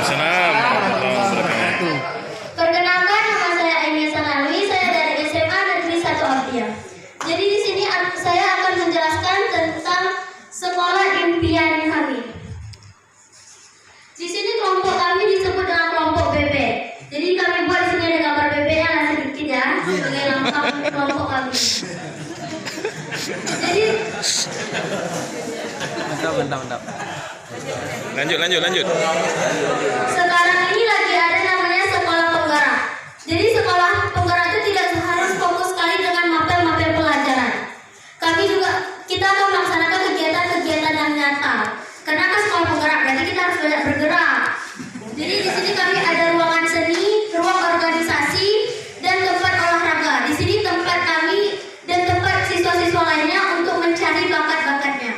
Waalaikumsalam warahmatullahi wabarakatuh. Perkenalkan, nama saya Ainia Sanalwi, saya dari SMA Negeri 1 Abdiya. Jadi di sini saya akan menjelaskan tentang sekolah impian kami. Di sini kelompok kami disebut dengan kelompok BB. Jadi kami buat di sini ada gambar BB-nya sedikit ya, sebagai lengkap kelompok kami. Jadi mantap. Lanjut. sekarang ini lagi ada namanya sekolah penggerak. Jadi sekolah penggerak itu tidak harus fokus sekali dengan mapel-mapel pelajaran. Kita akan melaksanakan kegiatan-kegiatan yang nyata. Karena kan sekolah penggerak, berarti kita harus banyak bergerak. Jadi di sini kami ada ruangan seni, ruang organisasi, dan tempat olahraga. Di sini tempat kami dan tempat siswa-siswa lainnya untuk mencari bakat-bakatnya.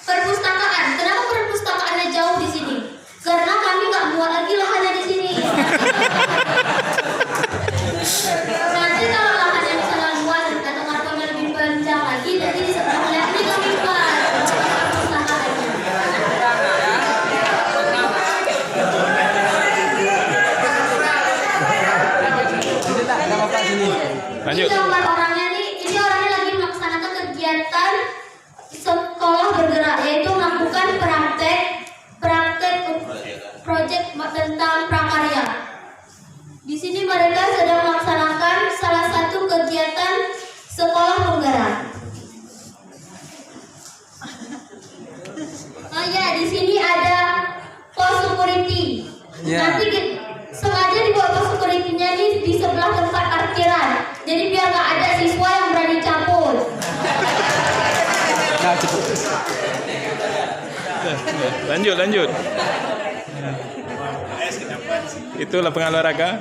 Perpustakaan. Kenapa perpustakaannya jauh di sini? Karena kami nggak buat lagi lahannya di sini. Nanti kalau lahannya misalnya luas atau markomnya lebih panjang lagi, jadi di sebelah lab ini kami buat perpustakaannya. Lanjut. Ini gambar orangnya nih. Ini orangnya lagi melaksanakan kegiatan sekolah bergerak, yaitu melakukan praktek proyek tentang prakarya. Di sini mereka sedang melaksanakan salah satu kegiatan sekolah penggerak. Oh ya, di sini ada pos security. Nanti sengaja dibuat pos security-nya ini di sebelah tempat parkiran. Jadi biar nggak ada siswa yang berani cabut. Lanjut. Itu lapangan olahraga.